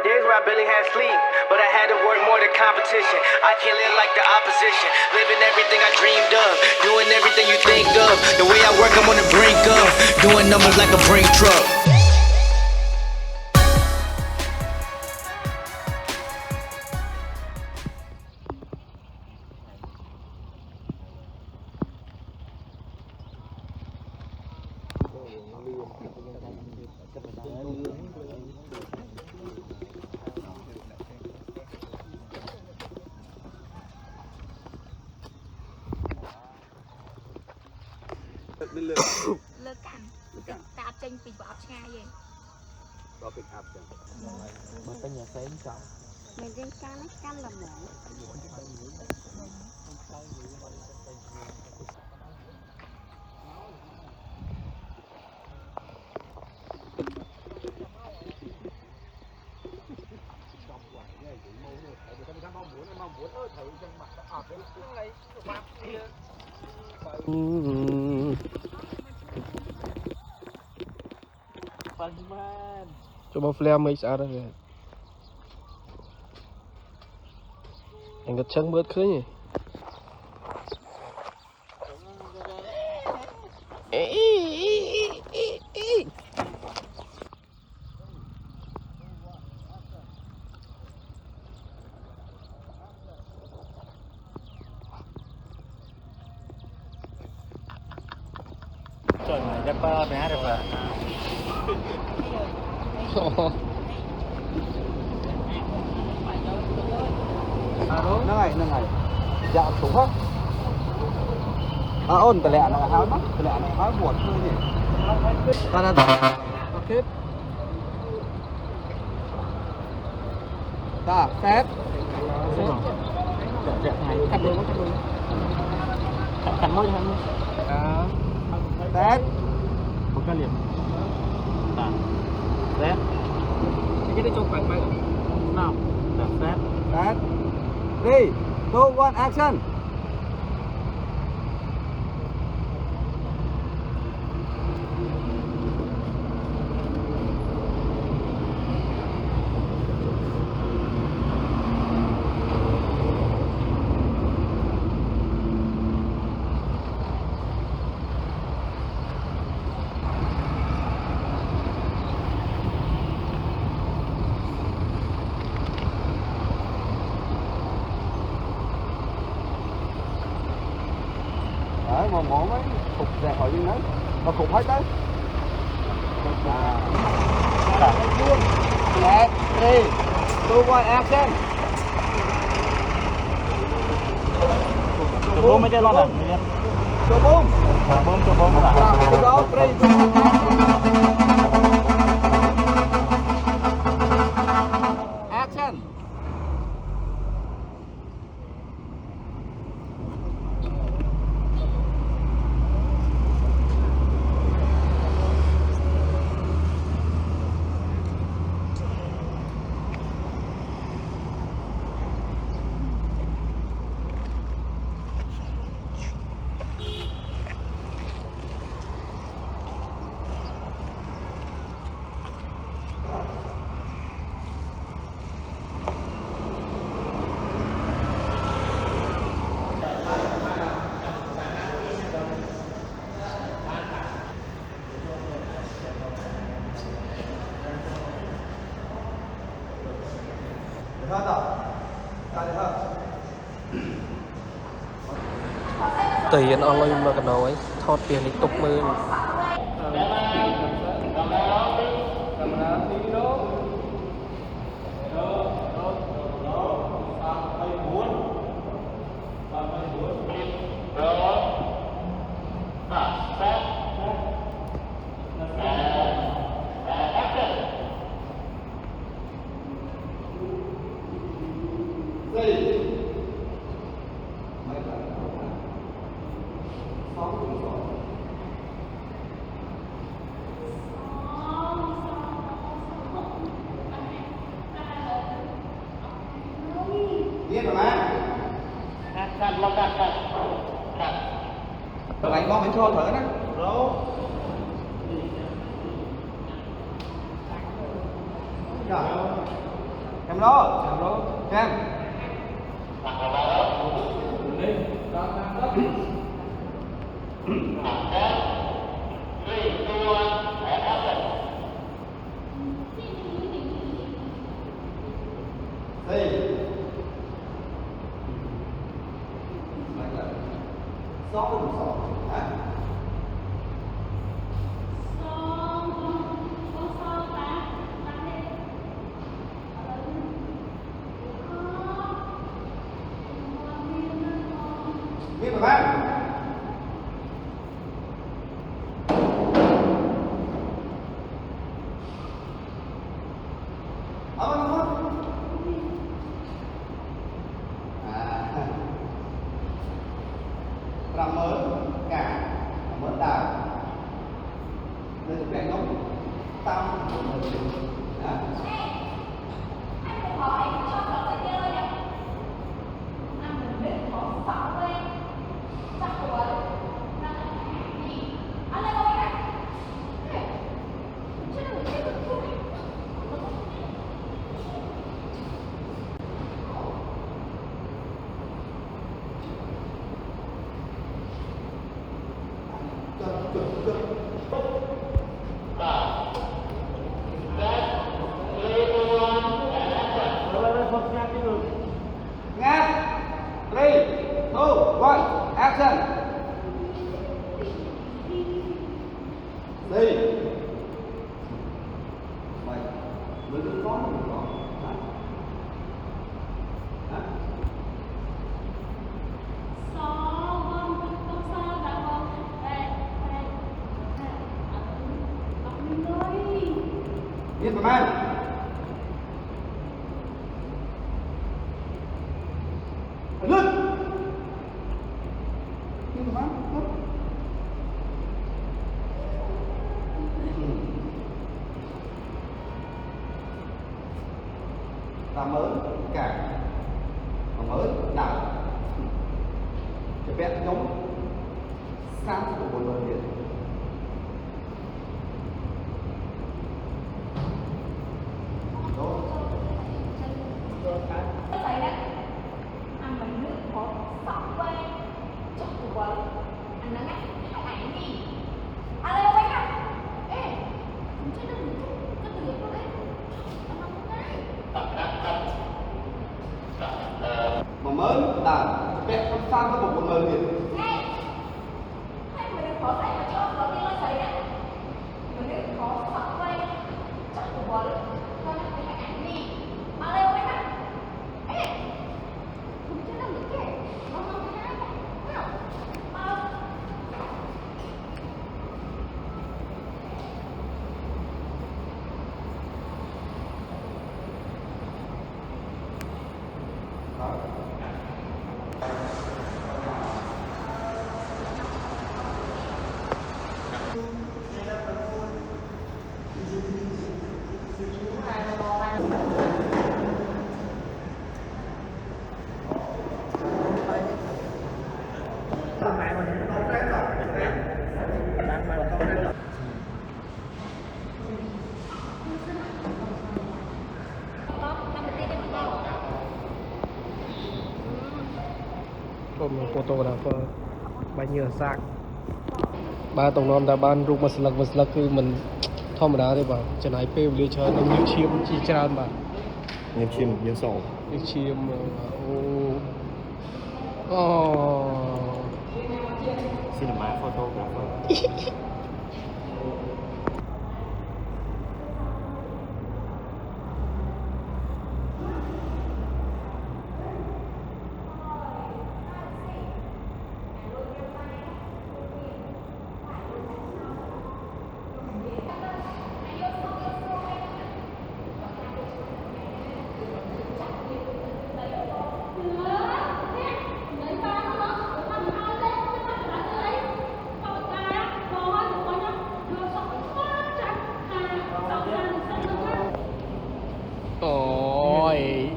days where I barely had sleep, but I had to work more than competition. I can't live like the opposition, living everything I dreamed of, doing everything you think of. The way I work, I'm on the brink of doing numbers like a brink truck. Lơ cạn tạp trên bị bọt ngay vậy có pick up chẳng mà cái nhà xe trọng mình trên can nó can là mổ Coba flare mấy xã đây anh gật chân bớt khơi nhỉ trời này đẹp ba bé đẹp à nâng này dạo xuống hết ôn tờ lẹ là háo mắt tờ lẹ là háo buồn thôi nhỉ ta đã ok ta phép cắt đôi cắt môi hả phép một cái liền phép cái đấy trong khoảng bao nào phép phép 3, 2, 1, action! Đấy, mà mổ mấy cục dẹp hỏi như đấy mà cục hết đấy Let's 3, 2, 1, action Chỗ bông mấy cái lon à? Chỗ bông Chỗ bông Chỗ đó, 3, 2, 1, action tiền online mà cái nói thọt tiền đi tục mơ biết rồi má lạnh con phải cho thở đó rồi Camera. Cam. Biết rồi bác. Làm mới cả mới đào nên thực hiện giống tam của mình đó. Ngắt 3, 2, 1, action. Đi. Mày đừng có hả? Hả? Biết mà man. Lên. Nhưng mà ta mới cả mà mới đào để vẽ giống sáng của một người Việt. Mà mới đào vẽ trong sáng của một người Việt. photographer បាញ់ញើសាក់បាទតំណមតាបានរូបមួយស្លឹកគឺមិនធម្មតាទេបាទចំណាយពេលវេលាច្រើននឹងញើសឈាមជាច្រើនបាទញើសឈាមយើងសោញើសឈាមអូ Cinema photographer. Ôi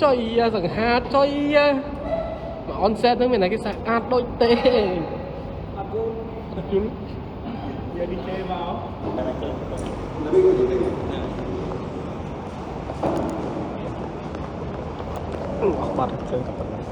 chơi rằng hát chơi mà on set nữa mình này cái sạc át đôi tê Giờ đi chơi vào. អស់បាត់ឃើញតែប៉ុណ្ណឹង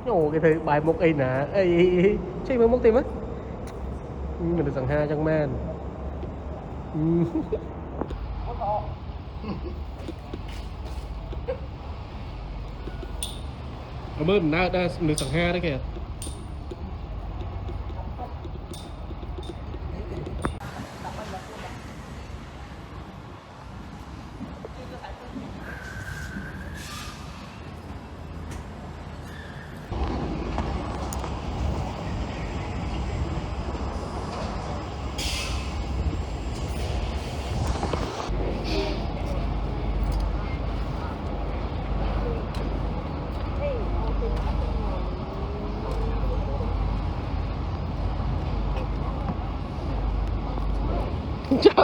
អូគេធ្វើបាយមុខអីណាអីចេញមើលមុខទេមើលមិនទៅសង្ហាចឹងមែនមើលដំណើរដល់នៅសង្ហាទេគេចា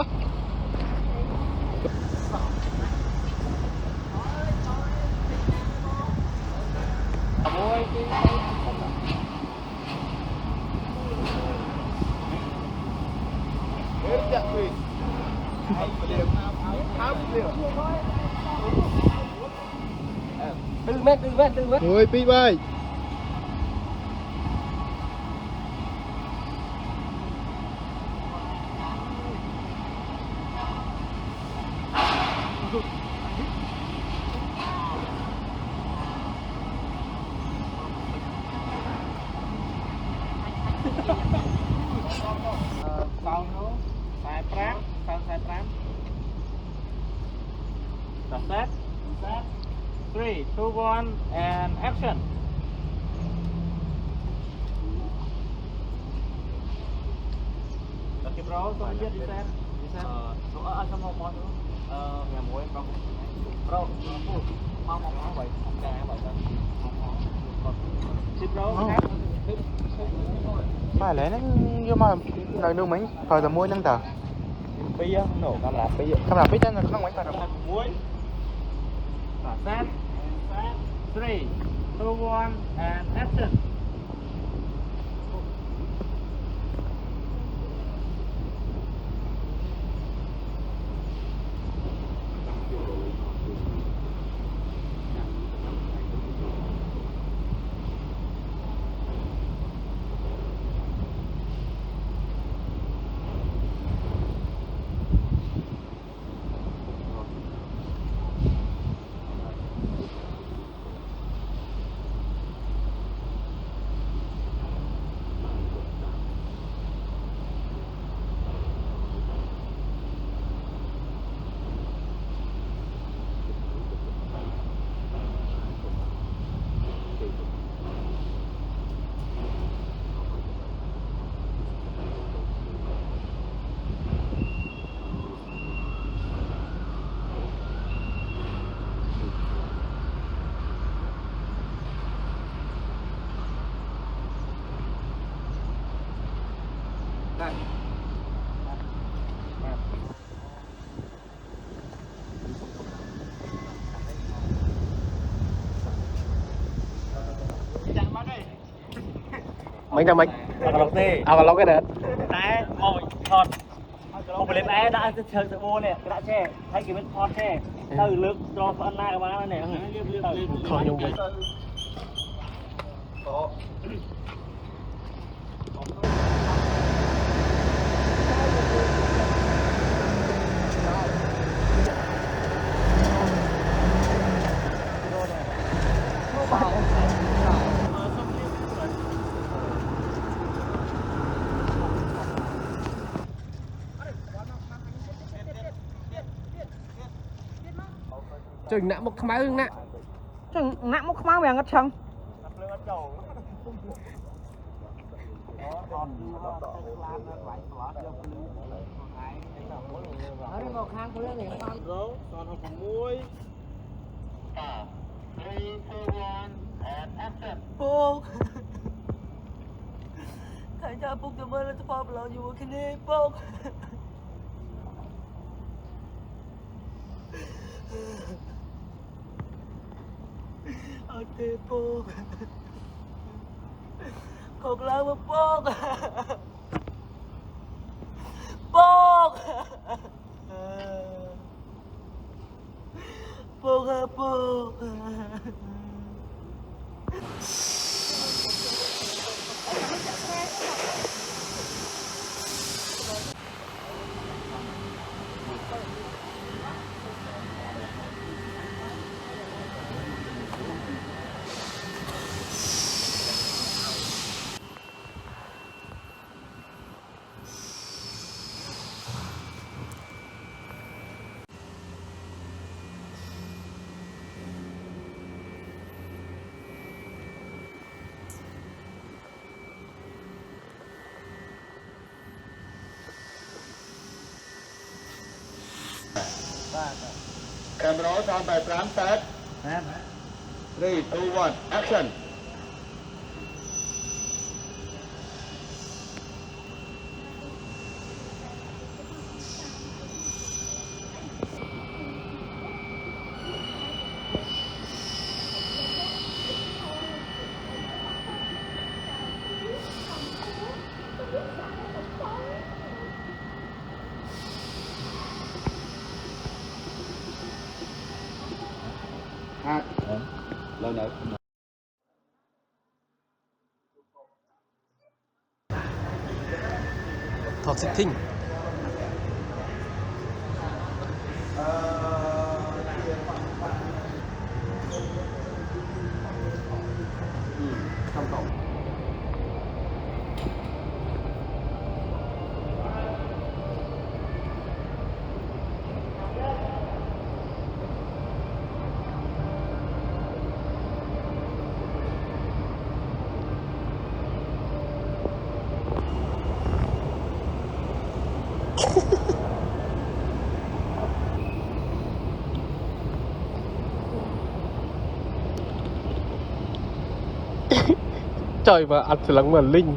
មួយពីរបាយSet. 3, 2, 1, and action. Okay, bro. So you set. So some more ball. Nhà muối bro. Bro, mau vậy. Kè vậy thôi. Sit bro. Phải lấy nó vô mà lời nuôi mình phải là muối nâng tờ. Bây giờ nổ camera bây giờ. Camera phía trên là không mấy phải đâu. Muối. Set. 3, 2, 1, and action. Mình làm mình. À vào cái đấy. Đấy, ngồi thọt. Không phải lên bé đã chơi tự vô này, đã che, thấy cái bên thọt che. Từ lực cho phân lại vào này. Khỏi dùng vậy. Chừng nặng một máy hương nặng. Chừng nặng một máu mèo ngất chân. Ở đây một khang của nó liền con. Rồi, còn học muối. 3, 2, 1, and action. ពុកខាងចាពុកទៅមើលទៅផលប្រឡងយូរគ្នាពុកអ tê bố Cột lao mà bố Bố Bố à bố Camera 385 set 3 2 1 action เราเนอะ ถอดซิทติ้งคำตอบ trời mà ăn lắng mà linh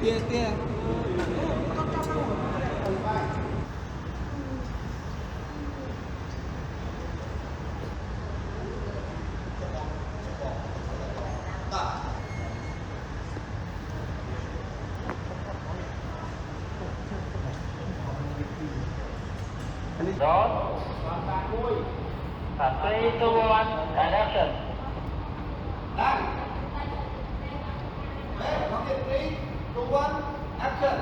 tia Đó. 3, 2, 1, and action. action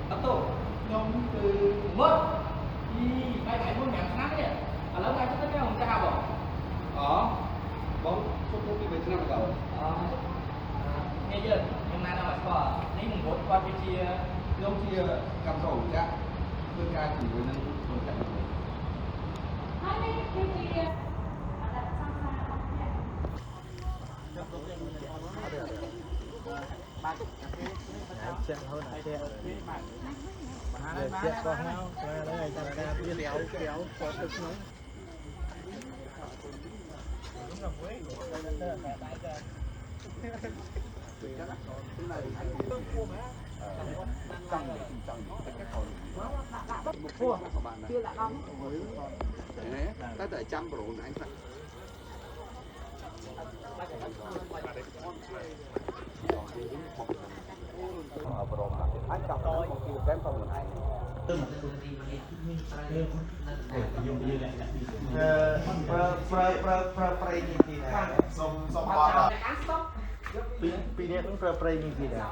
bắt đầu nhóm từ mất đi bay bay luôn nhàng sáng đấy à lâu nay chắc cái ông cha bỏ bóng không có cái Việt Nam rồi nghe chưa hôm nay nào có lấy một bột qua cái chia giống chia cầm sổ chắc tôi ca chỉ với năng tôi chạy tới tại trăm rồi anh phải anh chọc tôi kém phần một anhประนี่ทีนะสมบัติปีนี้ต้องประนี่ทีนะ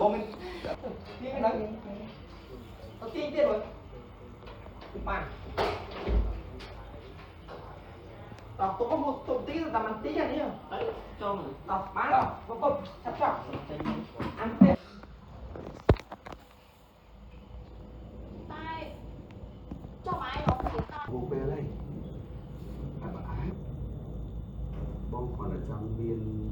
บอมที่ไม่ได้เอาตีนเตี้ยเลยมาตอกตัวก็มุดตุ่มตีแต่มันตีอย่างนี้จมตอกมาปุ๊บชับอันเป๊ะBố về đây. Phải bảo ái. Bố còn mà chẳng viên